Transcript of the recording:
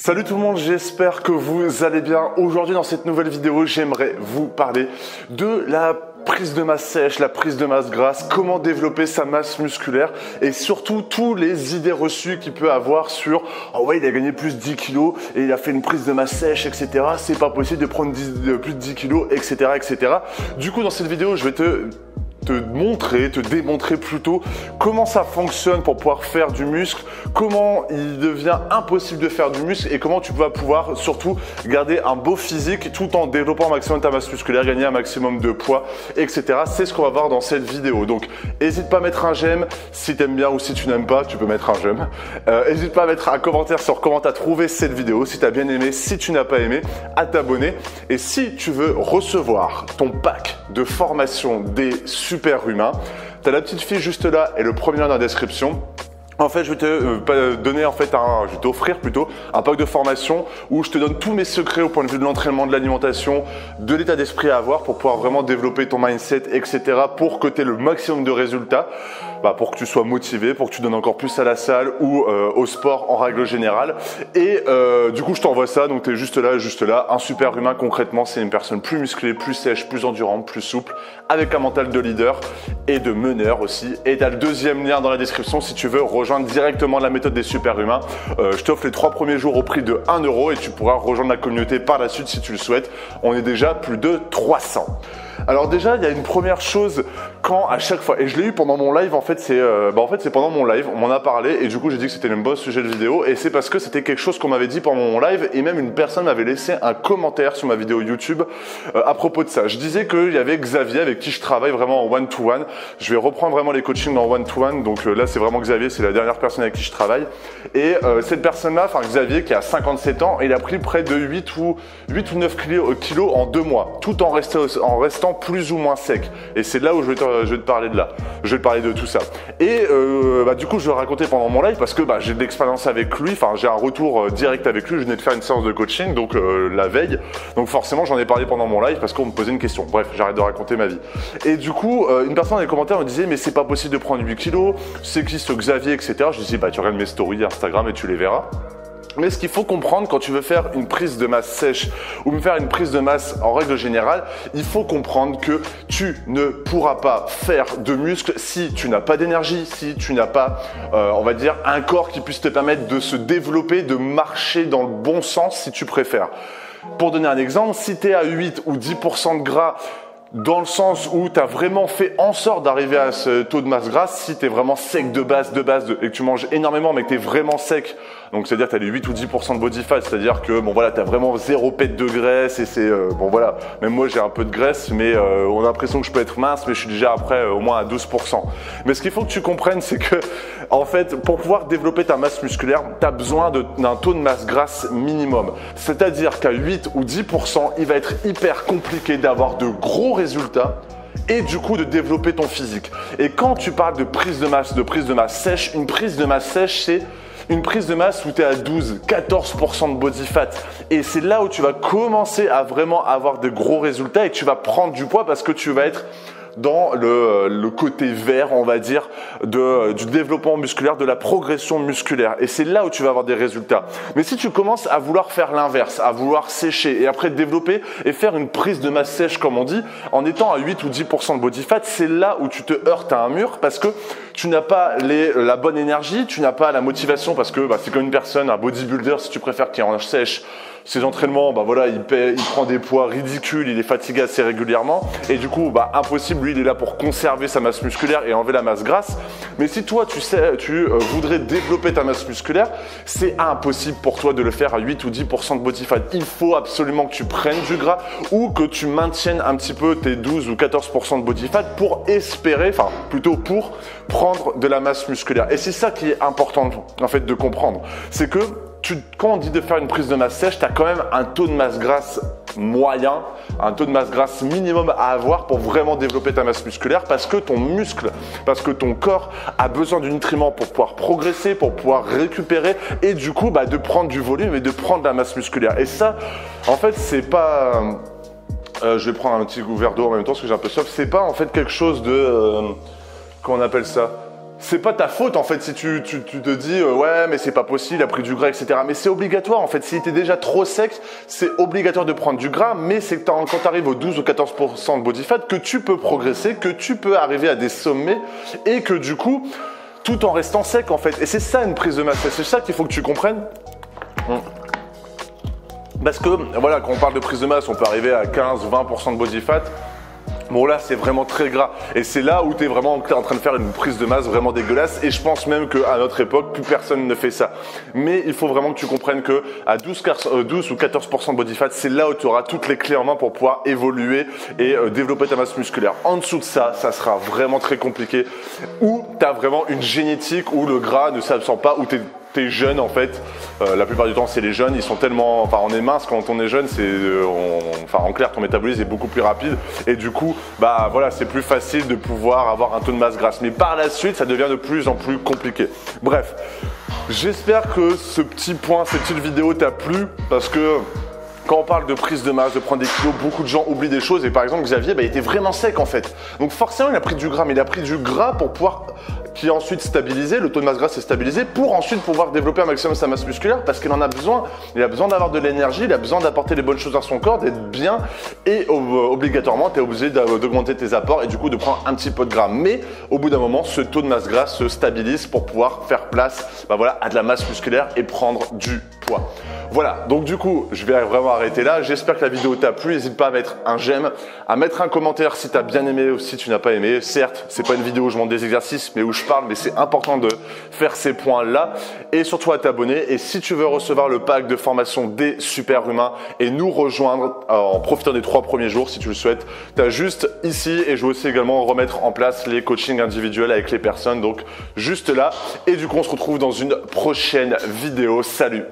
Salut tout le monde, j'espère que vous allez bien. Aujourd'hui dans cette nouvelle vidéo, j'aimerais vous parler de la prise de masse sèche, la prise de masse grasse, comment développer sa masse musculaire et surtout tous les idées reçues qu'il peut avoir sur « Oh ouais, il a gagné plus de 10 kilos et il a fait une prise de masse sèche, etc. C'est pas possible de prendre plus de 10 kilos, etc. etc. » Du coup, dans cette vidéo, je vais te démontrer plutôt comment ça fonctionne pour pouvoir faire du muscle, comment il devient impossible de faire du muscle et comment tu vas pouvoir surtout garder un beau physique tout en développant un maximum ta masse musculaire, gagner un maximum de poids, etc. C'est ce qu'on va voir dans cette vidéo. Donc, n'hésite pas à mettre un j'aime si tu aimes bien ou si tu n'aimes pas, tu peux mettre un j'aime. N'hésite pas à mettre un commentaire sur comment tu as trouvé cette vidéo, si tu as bien aimé, si tu n'as pas aimé, à t'abonner. Et si tu veux recevoir ton pack de formation des super humains, tu as la petite fiche juste là et le premier lien dans la description. En fait, je vais te donner je vais t'offrir plutôt un pack de formation où je te donne tous mes secrets au point de vue de l'entraînement, de l'alimentation, de l'état d'esprit à avoir pour pouvoir vraiment développer ton mindset, etc. pour que tu aies le maximum de résultats, pour que tu sois motivé, pour que tu donnes encore plus à la salle ou au sport en règle générale. Et du coup, je t'envoie ça. Donc, tu es juste là. Un super humain, concrètement, c'est une personne plus musclée, plus sèche, plus endurante, plus souple, avec un mental de leader et de meneur aussi. Et tu as le deuxième lien dans la description si tu veux rejoindre directement la méthode des super humains. Je t'offre les 3 premiers jours au prix de 1 € et tu pourras rejoindre la communauté par la suite si tu le souhaites. On est déjà plus de 300. Alors déjà, il y a une première chose quand à chaque fois, et je l'ai eu pendant mon live, c'est pendant mon live, on m'en a parlé et du coup j'ai dit que c'était le bon sujet de vidéo et c'est parce que c'était quelque chose qu'on m'avait dit pendant mon live et même une personne m'avait laissé un commentaire sur ma vidéo YouTube à propos de ça. Je disais qu'il y avait Xavier avec qui je travaille vraiment en one-to-one. Je vais reprendre vraiment les coachings en one-to-one, donc là c'est vraiment Xavier, c'est la dernière personne avec qui je travaille. Et cette personne-là, Xavier qui a 57 ans, il a pris près de 8 ou 9 kilos en 2 mois, tout en restant plus ou moins sec. Et c'est là où je vais te parler de là. Je vais te parler de tout ça. Et du coup, je vais raconter pendant mon live parce que j'ai de l'expérience avec lui. J'ai un retour direct avec lui. Je venais de faire une séance de coaching, donc la veille. Donc forcément, j'en ai parlé pendant mon live parce qu'on me posait une question. Bref, j'arrête de raconter ma vie. Et du coup, une personne dans les commentaires me disait mais c'est pas possible de prendre 8 kilos. C'est qui ce Xavier, etc. Je disais tu regardes mes stories Instagram et tu les verras. Mais ce qu'il faut comprendre quand tu veux faire une prise de masse sèche ou faire une prise de masse en règle générale, il faut comprendre que tu ne pourras pas faire de muscle si tu n'as pas d'énergie, si tu n'as pas, un corps qui puisse te permettre de se développer, de marcher dans le bon sens si tu préfères. Pour donner un exemple, si tu es à 8 ou 10% de gras, dans le sens où tu as vraiment fait en sorte d'arriver à ce taux de masse grasse, si tu es vraiment sec de base et que tu manges énormément mais que tu es vraiment sec, donc c'est-à-dire que tu as les 8 ou 10% de body fat, c'est-à-dire que tu as vraiment 0 pète de graisse et c'est même moi j'ai un peu de graisse mais on a l'impression que je peux être mince mais je suis déjà après au moins à 12%. Mais ce qu'il faut que tu comprennes c'est que en fait pour pouvoir développer ta masse musculaire, tu as besoin d'un taux de masse grasse minimum. C'est-à-dire qu'à 8 ou 10%, il va être hyper compliqué d'avoir de gros résultats et du coup de développer ton physique. Et quand tu parles de prise de masse sèche, une prise de masse sèche c'est une prise de masse où tu es à 12-14% de body fat. Et c'est là où tu vas commencer à vraiment avoir de gros résultats et tu vas prendre du poids parce que tu vas être dans le côté vert, on va dire, du développement musculaire, de la progression musculaire. Et c'est là où tu vas avoir des résultats. Mais si tu commences à vouloir faire l'inverse, à vouloir sécher et après développer et faire une prise de masse sèche, comme on dit, en étant à 8 ou 10% de body fat, c'est là où tu te heurtes à un mur parce que tu n'as pas la bonne énergie, tu n'as pas la motivation parce que c'est comme une personne, un bodybuilder si tu préfères, qui est en sèche. Ses entraînements, il prend des poids ridicules, il est fatigué assez régulièrement et du coup, impossible, lui il est là pour conserver sa masse musculaire et enlever la masse grasse. Mais si toi tu voudrais développer ta masse musculaire, c'est impossible pour toi de le faire à 8 ou 10% de body fat. Il faut absolument que tu prennes du gras ou que tu maintiennes un petit peu tes 12 ou 14% de body fat pour pour prendre de la masse musculaire. Et c'est ça qui est important en fait de comprendre, c'est que quand on dit de faire une prise de masse sèche, tu as quand même un taux de masse grasse moyen, un taux de masse grasse minimum à avoir pour vraiment développer ta masse musculaire parce que ton corps a besoin du nutriment pour pouvoir progresser, pour pouvoir récupérer et du coup de prendre du volume et de prendre de la masse musculaire. Et ça, en fait, c'est pas... je vais prendre un petit verre d'eau en même temps parce que j'ai un peu soif. C'est pas en fait quelque chose de... comment on appelle ça ? c'est pas ta faute en fait si tu te dis ouais mais c'est pas possible, il a pris du gras, etc. Mais c'est obligatoire en fait. S'il était déjà trop sec, c'est obligatoire de prendre du gras, mais c'est quand tu arrives aux 12 ou 14% de body fat que tu peux progresser, que tu peux arriver à des sommets et que du coup, tout en restant sec en fait. Et c'est ça une prise de masse, c'est ça qu'il faut que tu comprennes. Parce que voilà, quand on parle de prise de masse, on peut arriver à 15-20% de body fat. Bon là c'est vraiment très gras et c'est là où tu es vraiment en train de faire une prise de masse vraiment dégueulasse et je pense même qu'à notre époque plus personne ne fait ça. Mais il faut vraiment que tu comprennes que à 12 ou 14% de body fat, c'est là où tu auras toutes les clés en main pour pouvoir évoluer et développer ta masse musculaire. En dessous de ça, ça sera vraiment très compliqué où tu as vraiment une génétique où le gras ne s'absorbe pas, où t'es jeune en fait, la plupart du temps c'est les jeunes, ils sont tellement, enfin on est mince quand on est jeune, en clair ton métabolisme est beaucoup plus rapide et du coup bah voilà c'est plus facile de pouvoir avoir un taux de masse grasse, mais par la suite ça devient de plus en plus compliqué. Bref, j'espère que ce petit point, cette petite vidéo t'a plu parce que quand on parle de prise de masse, de prendre des kilos, beaucoup de gens oublient des choses et par exemple Xavier il était vraiment sec en fait, donc forcément il a pris du gras, mais il a pris du gras pour pouvoir qui est ensuite stabilisé, le taux de masse grasse est stabilisé pour ensuite pouvoir développer un maximum sa masse musculaire parce qu'il en a besoin. Il a besoin d'avoir de l'énergie, il a besoin d'apporter les bonnes choses à son corps, d'être bien et obligatoirement tu es obligé d'augmenter tes apports et du coup de prendre un petit peu de gras. Mais au bout d'un moment, ce taux de masse grasse se stabilise pour pouvoir faire place à de la masse musculaire et prendre du poids. Voilà, donc du coup, je vais vraiment arrêter là. J'espère que la vidéo t'a plu. N'hésite pas à mettre un j'aime, à mettre un commentaire si tu as bien aimé ou si tu n'as pas aimé. Certes, c'est pas une vidéo où je montre des exercices, mais où je parle, mais c'est important de faire ces points-là. Et surtout à t'abonner. Et si tu veux recevoir le pack de formation des super humains et nous rejoindre en profitant des 3 premiers jours, si tu le souhaites, tu as juste ici et je vais aussi également remettre en place les coachings individuels avec les personnes. Donc juste là. Et du coup, on se retrouve dans une prochaine vidéo. Salut!